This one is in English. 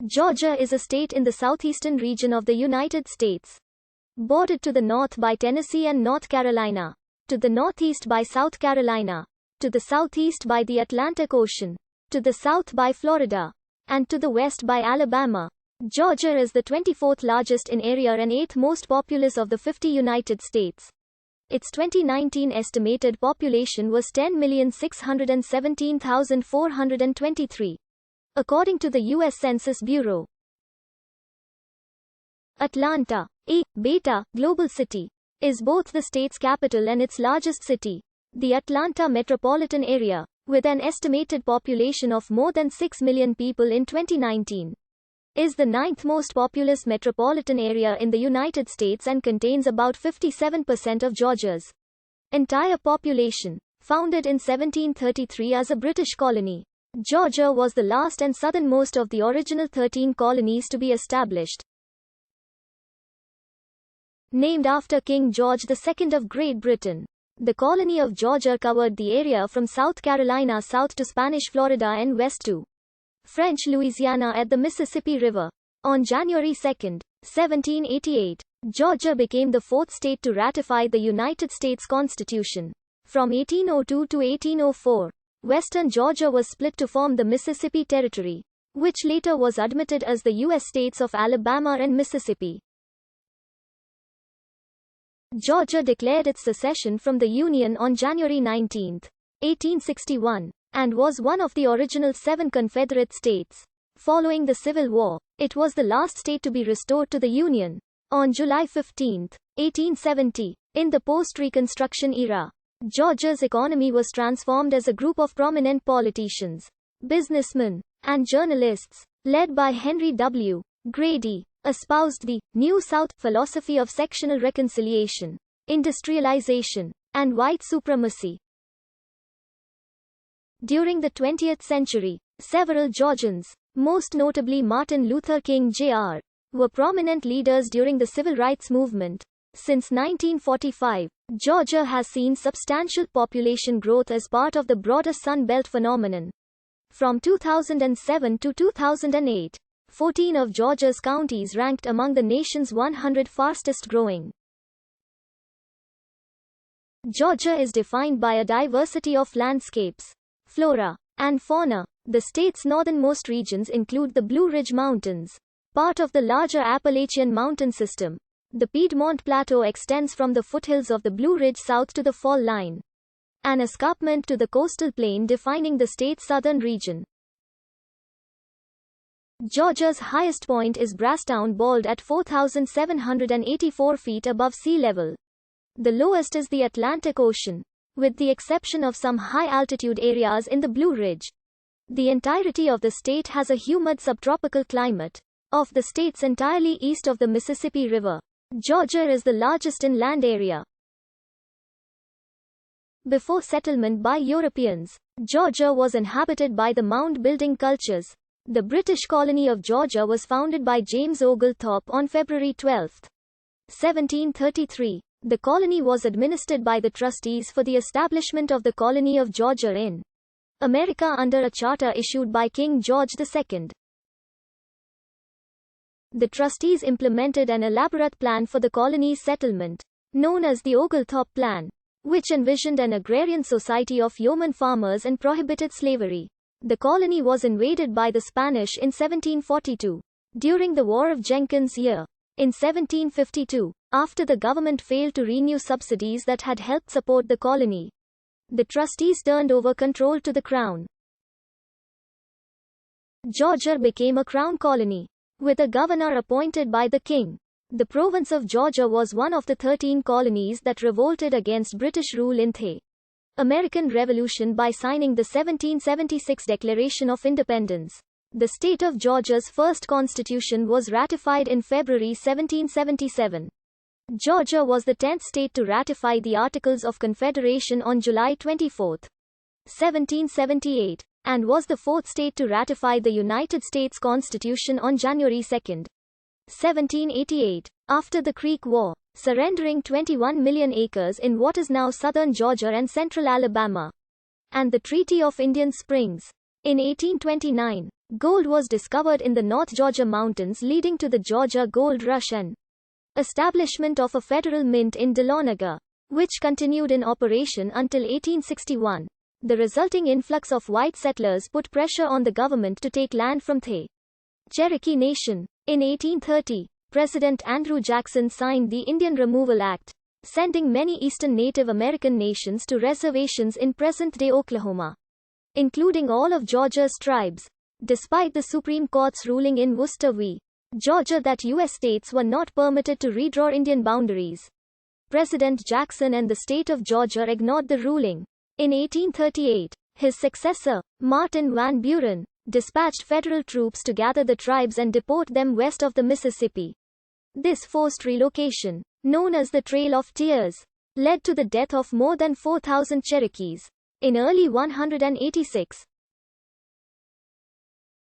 Georgia is a state in the southeastern region of the United States. Bordered to the north by Tennessee and North Carolina, to the northeast by South Carolina, to the southeast by the Atlantic Ocean, to the south by Florida, and to the west by Alabama. Georgia is the 24th largest in area and 8th most populous of the 50 United States. Its 2019 estimated population was 10,617,423. According to the U.S. Census Bureau. Atlanta, a beta global city, is both the state's capital and its largest city. The Atlanta metropolitan area, with an estimated population of more than 6 million people in 2019, is the 9th most populous metropolitan area in the United States and contains about 57% of Georgia's entire population. Founded in 1733 as a British colony, Georgia was the last and southernmost of the original 13 colonies to be established. Named after King George II of Great Britain, the colony of Georgia covered the area from South Carolina south to Spanish Florida and west to French Louisiana at the Mississippi River. On January 2, 1788, Georgia became the fourth state to ratify the United States Constitution. From 1802 to 1804, Western Georgia was split to form the Mississippi Territory, which later was admitted as the U.S. states of Alabama and Mississippi. Georgia declared its secession from the Union on January 19, 1861, and was one of the original 7 Confederate states. Following the Civil War, it was the last state to be restored to the Union. On July 15, 1870, in the post-Reconstruction era, Georgia's economy was transformed as a group of prominent politicians, businessmen, and journalists, led by Henry W. Grady, espoused the New South philosophy of sectional reconciliation, industrialization, and white supremacy. During the 20th century, several Georgians, most notably Martin Luther King Jr., were prominent leaders during the civil rights movement. Since 1945, Georgia has seen substantial population growth as part of the broader Sun Belt phenomenon. From 2007 to 2008, 14 of Georgia's counties ranked among the nation's 100 fastest growing. Georgia is defined by a diversity of landscapes, flora, and fauna. The state's northernmost regions include the Blue Ridge Mountains, part of the larger Appalachian mountain system. The Piedmont Plateau extends from the foothills of the Blue Ridge south to the Fall Line, an escarpment to the coastal plain defining the state's southern region. Georgia's highest point is Brasstown Bald at 4,784 feet above sea level. The lowest is the Atlantic Ocean, with the exception of some high-altitude areas in the Blue Ridge. The entirety of the state has a humid subtropical climate. Of the states entirely east of the Mississippi River, Georgia is the largest in land area. Before settlement by Europeans, Georgia was inhabited by the mound-building cultures. The British colony of Georgia was founded by James Oglethorpe on February 12, 1733. The colony was administered by the trustees for the establishment of the colony of Georgia in America under a charter issued by King George II. The trustees implemented an elaborate plan for the colony's settlement, known as the Oglethorpe Plan, which envisioned an agrarian society of yeoman farmers and prohibited slavery. The colony was invaded by the Spanish in 1742, during the War of Jenkins' Year. In 1752, after the government failed to renew subsidies that had helped support the colony, the trustees turned over control to the crown. Georgia became a crown colony, with a governor appointed by the king. The province of Georgia was one of the 13 colonies that revolted against British rule in the American Revolution by signing the 1776 Declaration of Independence. The state of Georgia's first constitution was ratified in February 1777. Georgia was the 10th state to ratify the Articles of Confederation on July 24, 1778. And was the 4th state to ratify the United States Constitution on January 2, 1788, after the Creek War, surrendering 21 million acres in what is now southern Georgia and central Alabama, and the Treaty of Indian Springs. In 1829, gold was discovered in the North Georgia mountains, leading to the Georgia Gold Rush and establishment of a federal mint in Dahlonega, which continued in operation until 1861. The resulting influx of white settlers put pressure on the government to take land from the Cherokee Nation. In 1830, President Andrew Jackson signed the Indian Removal Act, sending many eastern Native American nations to reservations in present-day Oklahoma, including all of Georgia's tribes. Despite the Supreme Court's ruling in Worcester v. Georgia that U.S. states were not permitted to redraw Indian boundaries, President Jackson and the state of Georgia ignored the ruling. In 1838, his successor, Martin Van Buren, dispatched federal troops to gather the tribes and deport them west of the Mississippi. This forced relocation, known as the Trail of Tears, led to the death of more than 4,000 Cherokees. In early 186,